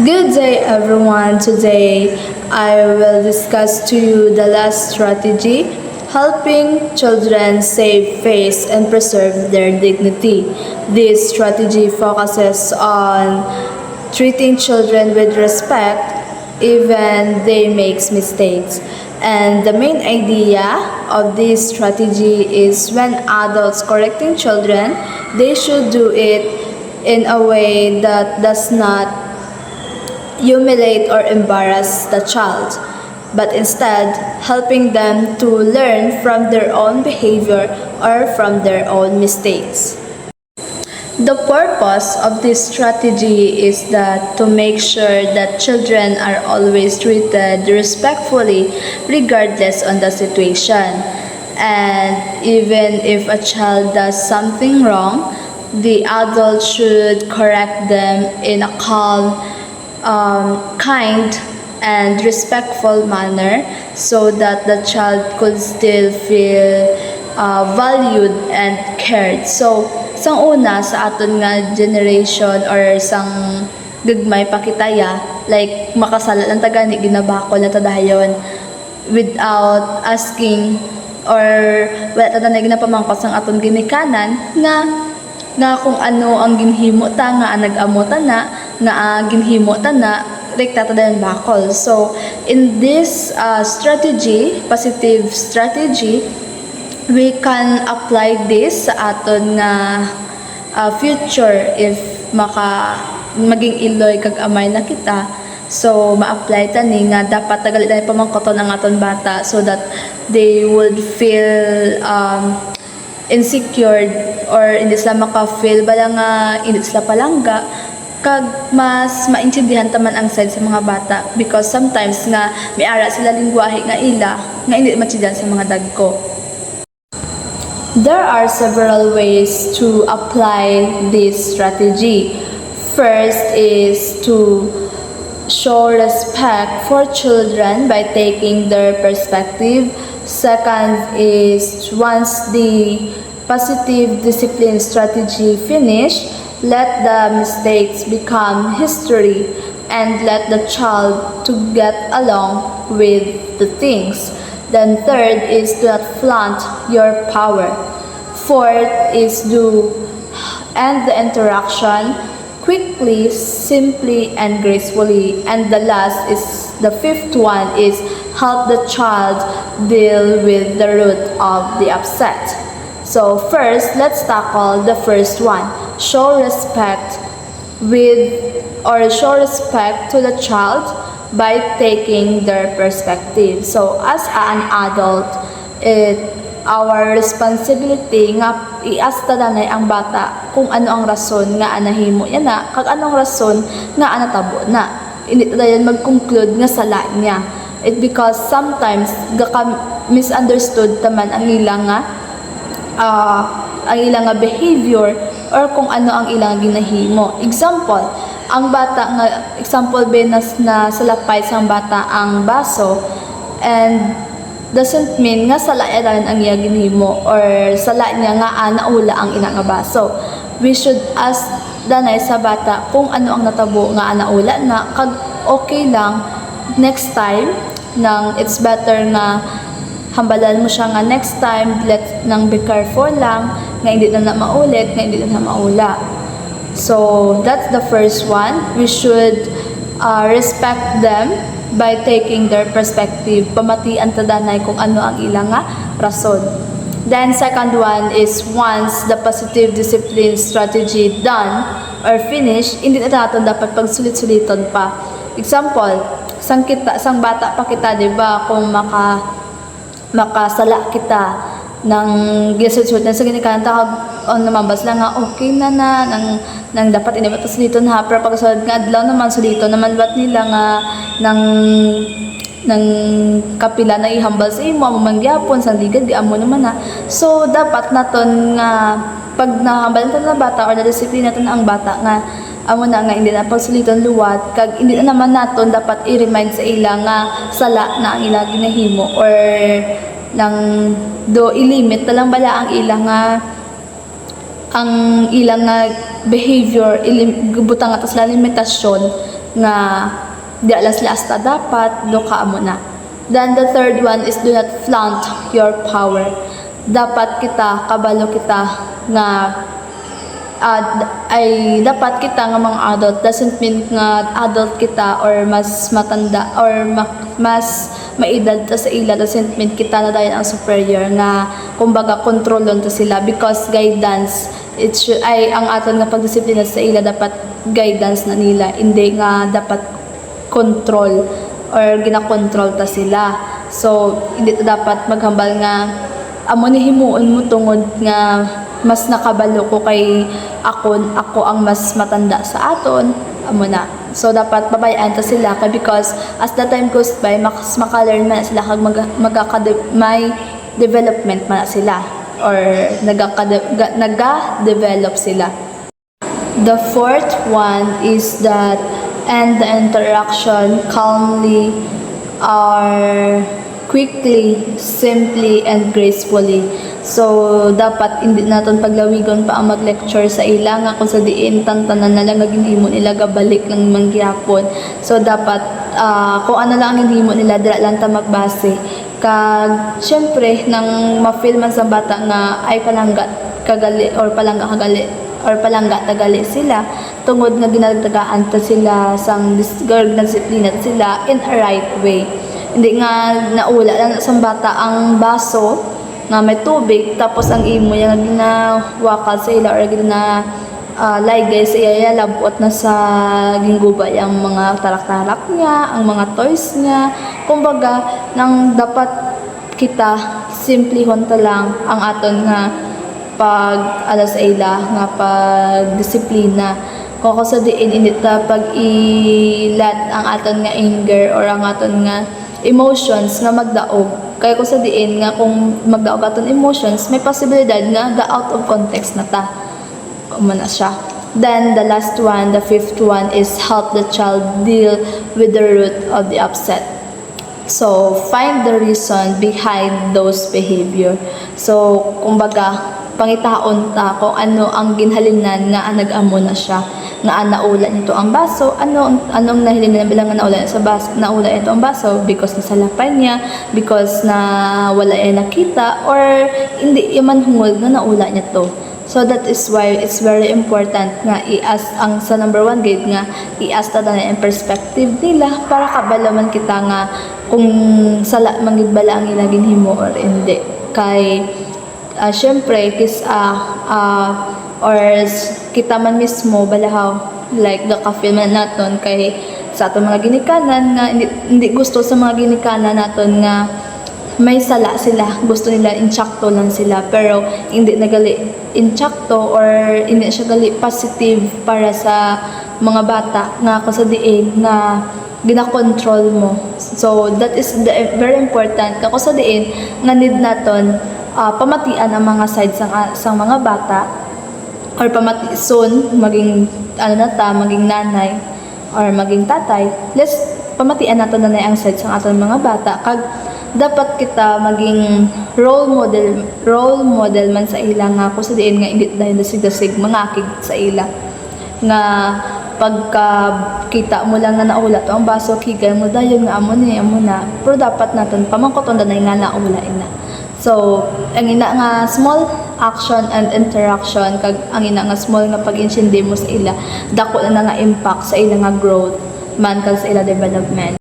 Good day, everyone. Today, I will discuss to you the last strategy, helping children save face and preserve their dignity. This strategy focuses on treating children with respect even they make mistakes. And the main idea of this strategy is when adults correcting children, they should do it in a way that does not humiliate or embarrass the child, but instead helping them to learn from their own behavior or from their own mistakes. The purpose of this strategy is that to make sure that children are always treated respectfully regardless on the situation. And even if a child does something wrong, the adult should correct them in a calm, kind and respectful manner so that the child could still feel valued and cared. So, sang una sa aton nga generation or sang gagmay pakitaya, like makasala lang tagani ginabakol na tadayon without asking or wala ta na ginapamangkot sang aton ginikanan nga kung ano ang ginhimo ta nga nag-amo ta na nga ginhimo ta na rekta ta dayon bakol. So in this strategy, positive strategy, we can apply this sa aton nga future if maging iloy kag amay na kita. So ma-apply ta ni nga dapat tagali na pamangkoton ang aton bata so that they would feel insecure or hindi sila maka-feel bala nga hindi sila palangga kag mas maintindihan taman ang side sa mga bata because sometimes nga may ara sila lingwahe nga ila nga hindi maintindihan sa mga dagko. There are several ways to apply this strategy. First is to show respect for children by taking their perspective. Second is once the positive discipline strategy finish, let the mistakes become history and let the child to get along with the things. Then third is to not flaunt your power. Fourth is to end the interaction quickly, simply, and gracefully. And the last is, the fifth one is help the child deal with the root of the upset. So first, let's tackle the first one. Show respect show respect to the child by taking their perspective. So as an adult, our responsibility nga iasta danay ang bata kung ano ang rason nga anahimo niya na kag anong rason nga anatabo na. Hindi dayon mag-conclude nga sala niya. It because sometimes misunderstood taman ang ilang nga behavior or kung ano ang ilang ginahimo. Example, ang bata nga example benas na salapay sang bata ang baso and doesn't mean nga sala yan ang iya ginhimo or sala niya nga naula ang ina nga baso. We should ask danay sa bata kung ano ang natabo nga naula na kag okay lang next time nang it's better nga hambalan mo siya nga next time let nang be careful lang nga hindi na maulit nga hindi na maula. So that's the first one. We should respect them by taking their perspective, pamatian ta danay kung ano ang ilang nga rason. Then second one is once the positive discipline strategy done or finished, hindi na natin dapat pagsulit-suliton pa. Example, sang bata pa kita, di ba, kung makasala kita ng ginasulit na sa ginikanta on namambas lang nga okay na nang dapat inibat suliton ha pero pag sulod nga adlaw naman suliton naman bat nila nga ng kapila na ihambal sa imo mamangyapon sang ligad di amo naman na so dapat naton nga pag nahambalan ta na bata or na disiplina naton ang bata nga amo na nga hindi na pagsuliton luwat kag hindi na naman naton dapat i-remind sa ila nga sala na ang ila ginahimo or nang do ilimit na lang bala ang ilang behavior butang atas la limitasyon nga di alas-las ta dapat duka mo na. Then the third one is do not flaunt your power. Dapat kita kabalo kita nga ay dapat kita nga mga adult doesn't mean nga adult kita or mas matanda or mas maedad ta sa ila doesn't mean kita na dayon ang superior nga kumbaga kontrolon ta sila, because guidance ay ang aton nga pagdisiplina sa ila dapat guidance na nila, hindi nga dapat control or ginakontrol ta sila. So hindi ta dapat maghambal nga amo ni himuon mo tungod nga mas nakabalo ko kay ako ang mas matanda sa aton, amo na. So dapat babayaan ta sila kay because as the time goes by mas maka-learn man sila kag may development man sila or naga-develop sila. The fourth one is that end the interaction calmly or quickly, simply, and gracefully. So, dapat hindi naton paglawigon pa ang mag-lecture sa ila nga kung sa diin tantanan na lang ginhimo nila gabalik lang mangyapon. So, dapat kung ano lang ang ginhimo nila dira lang ta magbase. Kag syempre nang ma-feel man sa bata nga ay palangga kagali or palangga kagali or palangga tagali sila tungod nga ginadagaan ta sila sang disiplina sila in a right way. Hindi nga naula lang sa bata ang baso nga may tubig tapos ang imo yung ginawakal sa ila or laygay sa iya labot na sa ginggubay ang mga tarak-tarak niya, ang mga toys niya. Kumbaga nang dapat kita simplihon ta lang ang aton nga pag alas ila nga pag disiplina. Kung sa diin hindi ta pag ilat ang aton nga anger or ang aton nga emotions nga magdaog. Kaya kung sa diin nga kung magdaog aton emotions, may posibilidad nga out of context na ta. Umana siya. Then the last one, the fifth one is help the child deal with the root of the upset. So find the reason behind those behavior. So kumbaga pangitaon ta kung ano ang ginhalinan nga nag-amo na siya, nga naula nito ang baso, anong nahilinan bilang nga naula sa baso, naula ito ang baso because nasalapan niya, because na wala ay nakita or hindi yaman hungod nga naula niya to. So that is why it's very important nga i-ask ang sa number one grade nga i-ask ta na yung perspective nila para kabalaman kita nga kung sala mangid bala ang ila ginhimo or hindi. Kay syempre or kita man mismo balahaw like gaka-feel man naton kay sa atong mga ginikanan nga hindi gusto sa mga ginikanan naton nga may sala sila, gusto nila insakto lang sila pero hindi nagali insakto or hindi siya gali positive para sa mga bata nga kung sa diin nga gina-control mo. So that is very important kako sa diin nga need naton pamatian ang mga sides sang mga bata or pamati soon maging maging nanay or maging tatay. Let's pamatian naton na ang sides sang aton mga bata kag dapat kita maging role model man sa ila nga kung sa diin nga hindi dahil dasig mangakig sa ila nga pagka kita mo lang nga naula to ang baso kigan mo dayon nga amo na pero dapat naton pamangkoton na nga naula ina. So ang ina nga small action and interaction kag ang ina nga small nga pag-insindi mo sa ila dako na nga impact sa ila nga growth man kag sa ila development.